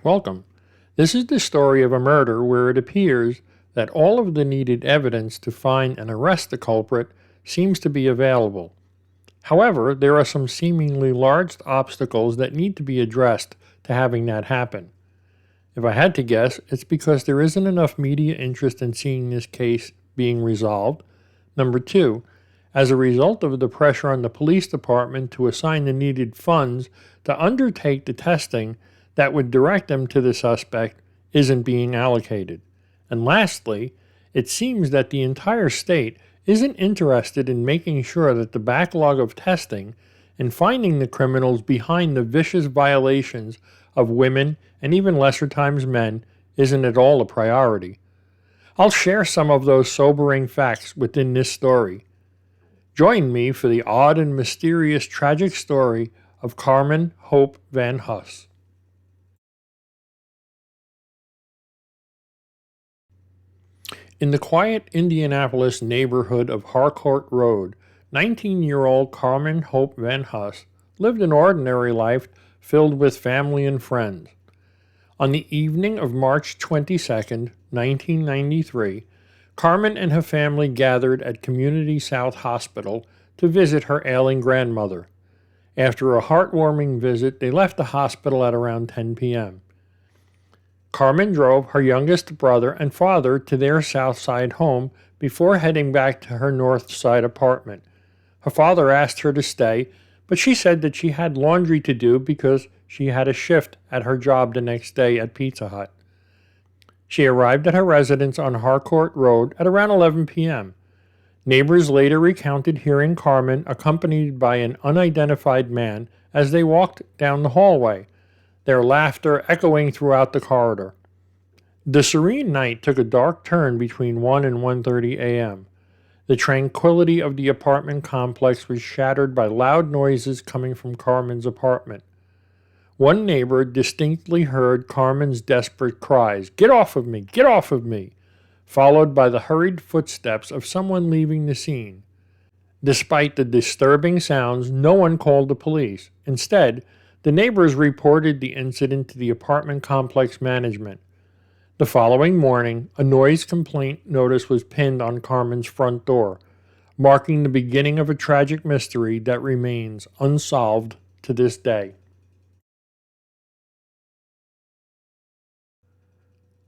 Welcome. This is the story of a murder where it appears that all of the needed evidence to find and arrest the culprit seems to be available. However, there are some seemingly large obstacles that need to be addressed to having that happen. If I had to guess, it's because there isn't enough media interest in seeing this case being resolved. Number two, as a result of the pressure on the police department to assign the needed funds to undertake the testing that would direct them to the suspect isn't being allocated. And lastly, it seems that the entire state isn't interested in making sure that the backlog of testing and finding the criminals behind the vicious violations of women and even lesser times men isn't at all a priority. I'll share some of those sobering facts within this story. Join me for the odd and mysterious tragic story of Carmen Hope VanHuss. In the quiet Indianapolis neighborhood of Harcourt Road, 19-year-old Carmen Hope VanHuss lived an ordinary life filled with family and friends. On the evening of March 22, 1993, Carmen and her family gathered at Community South Hospital to visit her ailing grandmother. After a heartwarming visit, they left the hospital at around 10 p.m. Carmen drove her youngest brother and father to their South Side home before heading back to her North Side apartment. Her father asked her to stay, but she said that she had laundry to do because she had a shift at her job the next day at Pizza Hut. She arrived at her residence on Harcourt Road at around 11 p.m. Neighbors later recounted hearing Carmen accompanied by an unidentified man as they walked down the hallway, their laughter echoing throughout the corridor. The serene night took a dark turn between 1 and 1:30 a.m. The tranquility of the apartment complex was shattered by loud noises coming from Carmen's apartment. One neighbor distinctly heard Carmen's desperate cries, "Get off of me! Get off of me!" followed by the hurried footsteps of someone leaving the scene. Despite the disturbing sounds, no one called the police. Instead, the neighbors reported the incident to the apartment complex management. The following morning, a noise complaint notice was pinned on Carmen's front door, marking the beginning of a tragic mystery that remains unsolved to this day.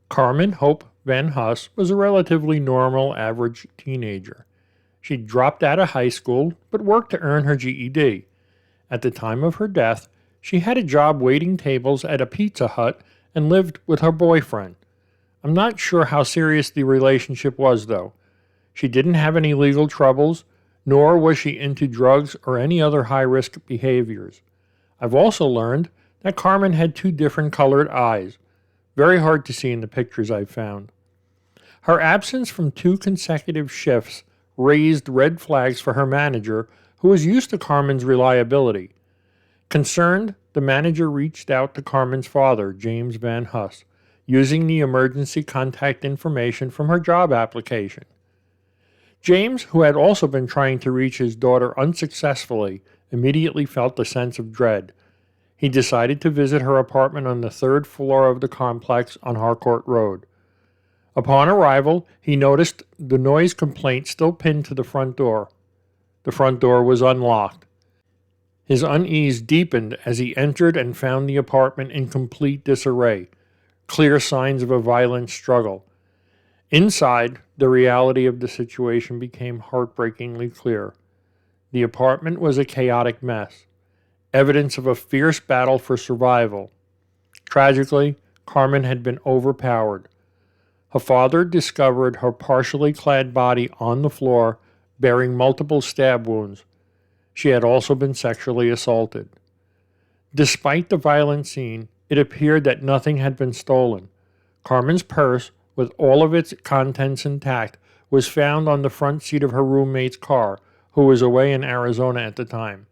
Carmen Hope VanHuss was a relatively normal, average teenager. She dropped out of high school, but worked to earn her GED. At the time of her death, she had a job waiting tables at a Pizza Hut and lived with her boyfriend. I'm not sure how serious the relationship was, though. She didn't have any legal troubles, nor was she into drugs or any other high-risk behaviors. I've also learned that Carmen had two different colored eyes. Very hard to see in the pictures I've found. Her absence from 2 consecutive shifts raised red flags for her manager, who was used to Carmen's reliability. Concerned, the manager reached out to Carmen's father, James VanHuss, using the emergency contact information from her job application. James, who had also been trying to reach his daughter unsuccessfully, immediately felt a sense of dread. He decided to visit her apartment on the 3rd floor of the complex on Harcourt Road. Upon arrival, he noticed the noise complaint still pinned to the front door. The front door was unlocked. His unease deepened as he entered and found the apartment in complete disarray, clear signs of a violent struggle. Inside, the reality of the situation became heartbreakingly clear. The apartment was a chaotic mess, evidence of a fierce battle for survival. Tragically, Carmen had been overpowered. Her father discovered her partially clad body on the floor, bearing multiple stab wounds. She had also been sexually assaulted. Despite the violent scene, it appeared that nothing had been stolen. Carmen's purse, with all of its contents intact, was found on the front seat of her roommate's car, who was away in Arizona at the time.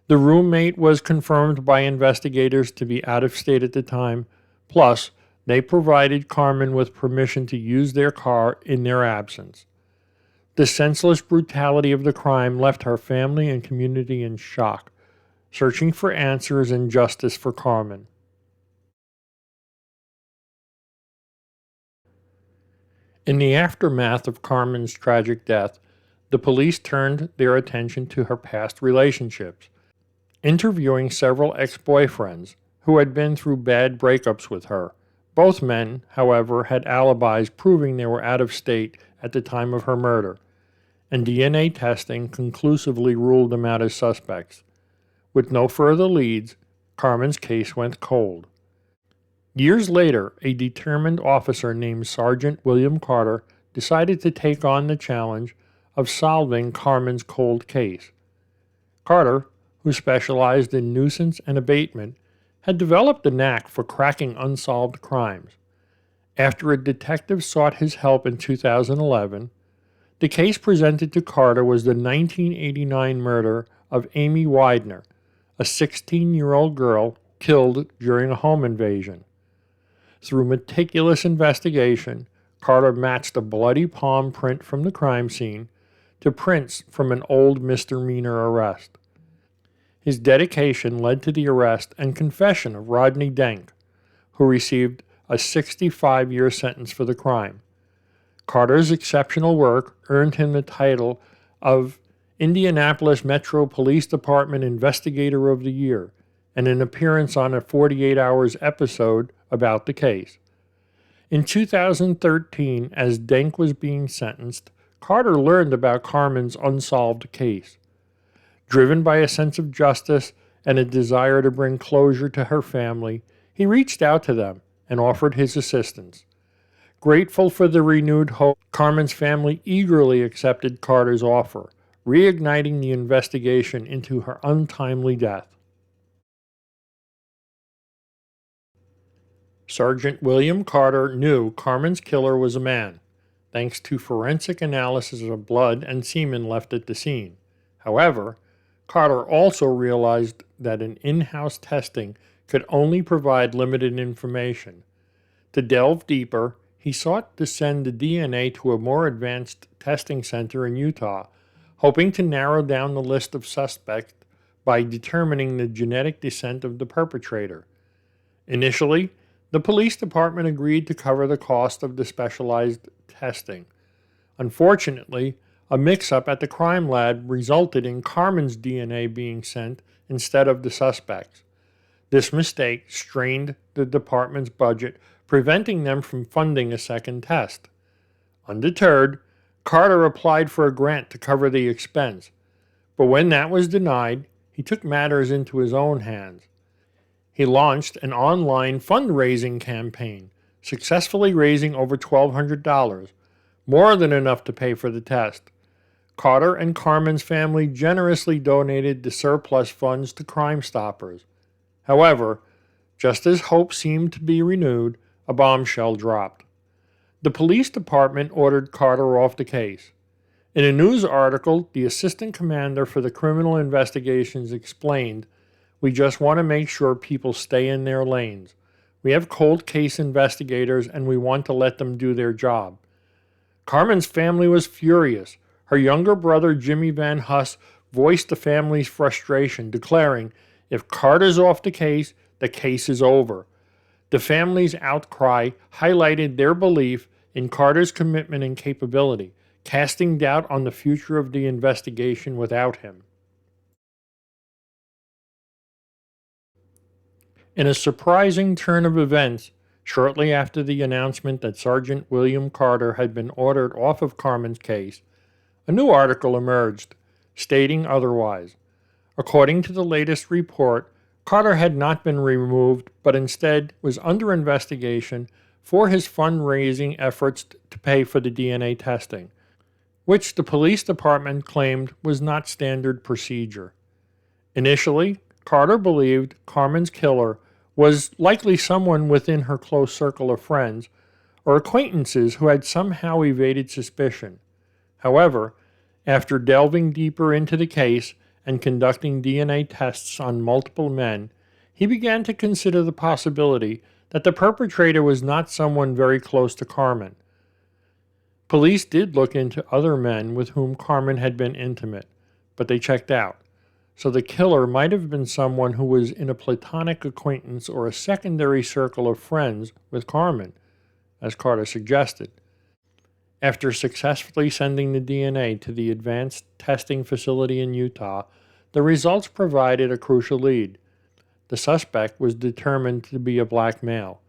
The roommate was confirmed by investigators to be out of state at the time, plus they provided Carmen with permission to use their car in their absence. The senseless brutality of the crime left her family and community in shock, searching for answers and justice for Carmen. In the aftermath of Carmen's tragic death, the police turned their attention to her past relationships, interviewing several ex-boyfriends who had been through bad breakups with her. Both men, however, had alibis proving they were out of state at the time of her murder, and DNA testing conclusively ruled them out as suspects. With no further leads, Carmen's case went cold. Years later, a determined officer named Sergeant William Carter decided to take on the challenge of solving Carmen's cold case. Carter, who specialized in nuisance and abatement, had developed a knack for cracking unsolved crimes. After a detective sought his help in 2011, the case presented to Carter was the 1989 murder of Amy Widener, a 16-year-old girl killed during a home invasion. Through meticulous investigation, Carter matched a bloody palm print from the crime scene to prints from an old misdemeanor arrest. His dedication led to the arrest and confession of Rodney Denk, who received a 65-year sentence for the crime. Carter's exceptional work earned him the title of Indianapolis Metro Police Department Investigator of the Year and an appearance on a 48 Hours episode about the case. In 2013, as Denk was being sentenced, Carter learned about Carmen's unsolved case. Driven by a sense of justice and a desire to bring closure to her family, he reached out to them and offered his assistance. Grateful for the renewed hope, Carmen's family eagerly accepted Carter's offer, reigniting the investigation into her untimely death. Sergeant William Carter knew Carmen's killer was a man, thanks to forensic analysis of blood and semen left at the scene. However, Carter also realized that an in-house testing could only provide limited information. To delve deeper, he sought to send the DNA to a more advanced testing center in Utah, hoping to narrow down the list of suspects by determining the genetic descent of the perpetrator. Initially, the police department agreed to cover the cost of the specialized testing. Unfortunately, a mix-up at the crime lab resulted in Carmen's DNA being sent instead of the suspect's. This mistake strained the department's budget, preventing them from funding a second test. Undeterred, Carter applied for a grant to cover the expense, but when that was denied, he took matters into his own hands. He launched an online fundraising campaign, successfully raising over $1,200, more than enough to pay for the test. Carter and Carmen's family generously donated the surplus funds to Crime Stoppers. However, just as hope seemed to be renewed, a bombshell dropped. The police department ordered Carter off the case. In a news article, the assistant commander for the criminal investigations explained, "We just want to make sure people stay in their lanes. We have cold case investigators and we want to let them do their job." Carmen's family was furious. Her younger brother, Jimmy VanHuss, voiced the family's frustration, declaring, "If Carter's off the case is over." The family's outcry highlighted their belief in Carter's commitment and capability, casting doubt on the future of the investigation without him. In a surprising turn of events, shortly after the announcement that Sergeant William Carter had been ordered off of Carmen's case, a new article emerged, stating otherwise. According to the latest report, Carter had not been removed, but instead was under investigation for his fundraising efforts to pay for the DNA testing, which the police department claimed was not standard procedure. Initially, Carter believed Carmen's killer was likely someone within her close circle of friends or acquaintances who had somehow evaded suspicion. However, after delving deeper into the case and conducting DNA tests on multiple men, he began to consider the possibility that the perpetrator was not someone very close to Carmen. Police did look into other men with whom Carmen had been intimate, but they checked out. So the killer might have been someone who was in a platonic acquaintance or a secondary circle of friends with Carmen, as Carter suggested. After successfully sending the DNA to the advanced testing facility in Utah, the results provided a crucial lead. The suspect was determined to be a black male.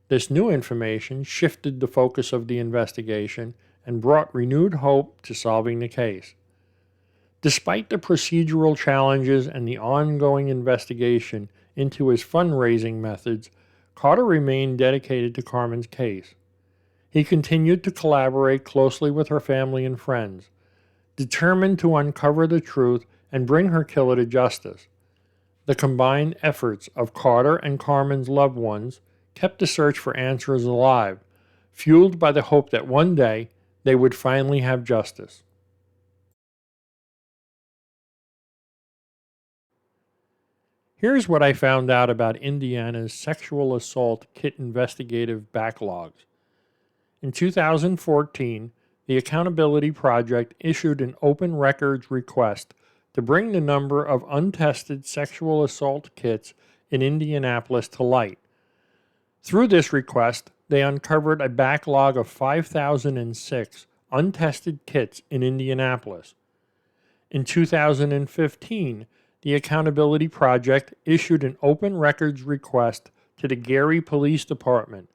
This new information shifted the focus of the investigation and brought renewed hope to solving the case. Despite the procedural challenges and the ongoing investigation into his fundraising methods, Carter remained dedicated to Carmen's case. He continued to collaborate closely with her family and friends, determined to uncover the truth and bring her killer to justice. The combined efforts of Carter and Carmen's loved ones kept the search for answers alive, fueled by the hope that one day they would finally have justice. Here's what I found out about Indiana's sexual assault kit investigative backlogs. In 2014, the Accountability Project issued an open records request to bring the number of untested sexual assault kits in Indianapolis to light. Through this request, they uncovered a backlog of 5,006 untested kits in Indianapolis. In 2015, the Accountability Project issued an open records request to the Gary Police Department.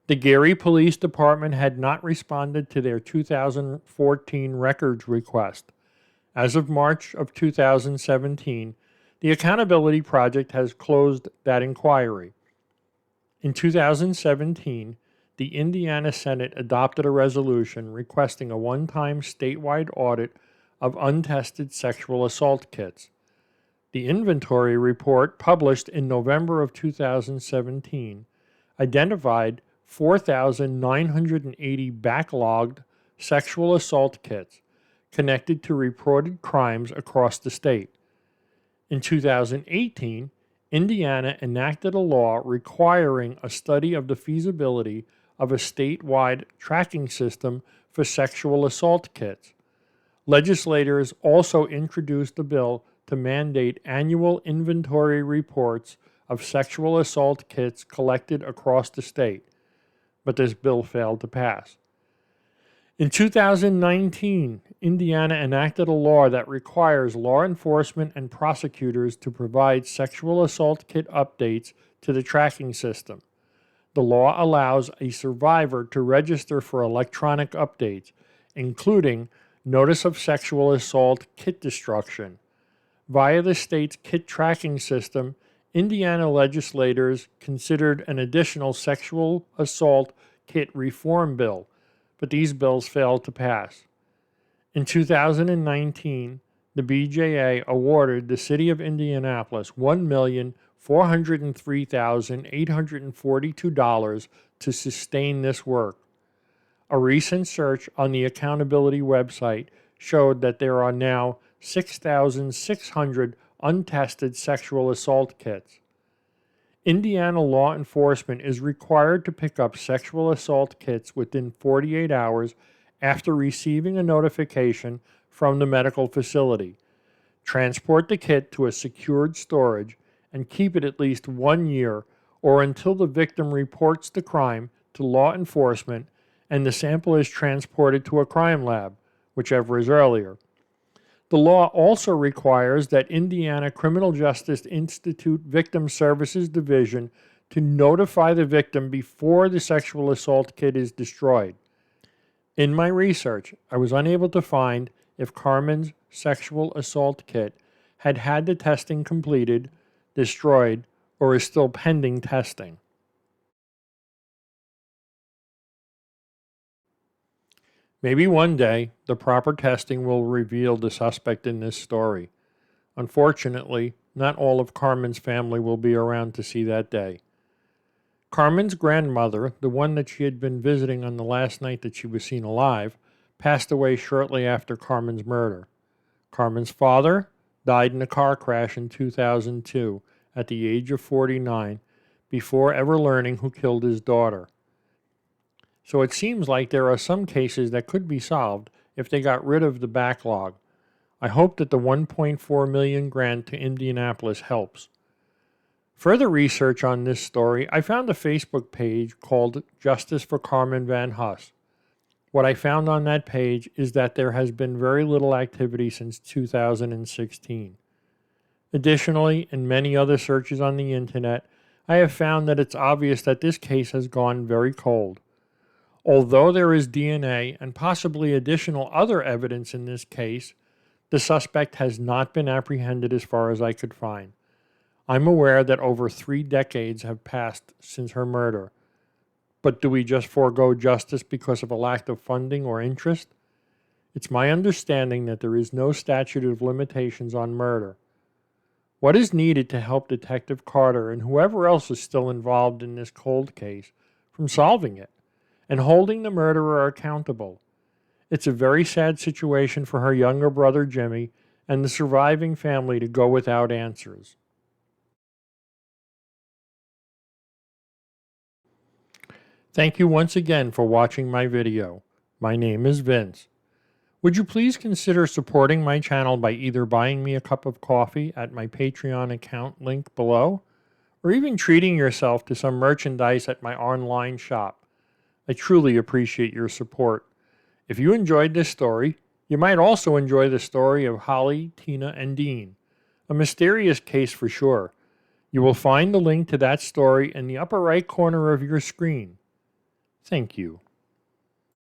The Gary Police Department had not responded to their 2014 records request. As of March of 2017, the Accountability Project has closed that inquiry. In 2017, the Indiana Senate adopted a resolution requesting a one-time statewide audit of untested sexual assault kits. The inventory report published in November of 2017 identified 4,980 backlogged sexual assault kits connected to reported crimes across the state. In 2018, Indiana enacted a law requiring a study of the feasibility of a statewide tracking system for sexual assault kits. Legislators also introduced a bill to mandate annual inventory reports of sexual assault kits collected across the state, but this bill failed to pass. In 2019, Indiana enacted a law that requires law enforcement and prosecutors to provide sexual assault kit updates to the tracking system. The law allows a survivor to register for electronic updates, including notice of sexual assault kit destruction. Via the state's kit tracking system, Indiana legislators considered an additional sexual assault kit reform bill, but these bills failed to pass. In 2019, the BJA awarded the city of Indianapolis $1,403,842 to sustain this work. A recent search on the accountability website showed that there are now 6,600 untested sexual assault kits. Indiana law enforcement is required to pick up sexual assault kits within 48 hours after receiving a notification from the medical facility, transport the kit to a secured storage, and keep it at least 1 year or until the victim reports the crime to law enforcement and the sample is transported to a crime lab, whichever is earlier. The law also requires that Indiana Criminal Justice Institute Victim Services Division to notify the victim before the sexual assault kit is destroyed. In my research, I was unable to find if Carmen's sexual assault kit had had the testing completed, destroyed, or is still pending testing. Maybe one day the proper testing will reveal the suspect in this story. Unfortunately, not all of Carmen's family will be around to see that day. Carmen's grandmother, the one that she had been visiting on the last night that she was seen alive, passed away shortly after Carmen's murder. Carmen's father died in a car crash in 2002 at the age of 49 before ever learning who killed his daughter. So it seems like there are some cases that could be solved if they got rid of the backlog. I hope that the $1.4 million grant to Indianapolis helps. Further research on this story, I found a Facebook page called Justice for Carmen VanHuss. What I found on that page is that there has been very little activity since 2016. Additionally, in many other searches on the internet, I have found that it's obvious that this case has gone very cold. Although there is DNA and possibly additional other evidence in this case, the suspect has not been apprehended as far as I could find. I'm aware that over 3 decades have passed since her murder. But do we just forego justice because of a lack of funding or interest? It's my understanding that there is no statute of limitations on murder. What is needed to help Detective Carter and whoever else is still involved in this cold case from solving it and holding the murderer accountable? It's a very sad situation for her younger brother Jimmy and the surviving family to go without answers. Thank you once again for watching my video. My name is Vince. Would you please consider supporting my channel by either buying me a cup of coffee at my Patreon account link below, or even treating yourself to some merchandise at my online shop? I truly appreciate your support. If you enjoyed this story, you might also enjoy the story of Holly, Tina, and Dean. A mysterious case for sure. You will find the link to that story in the upper right corner of your screen. Thank you.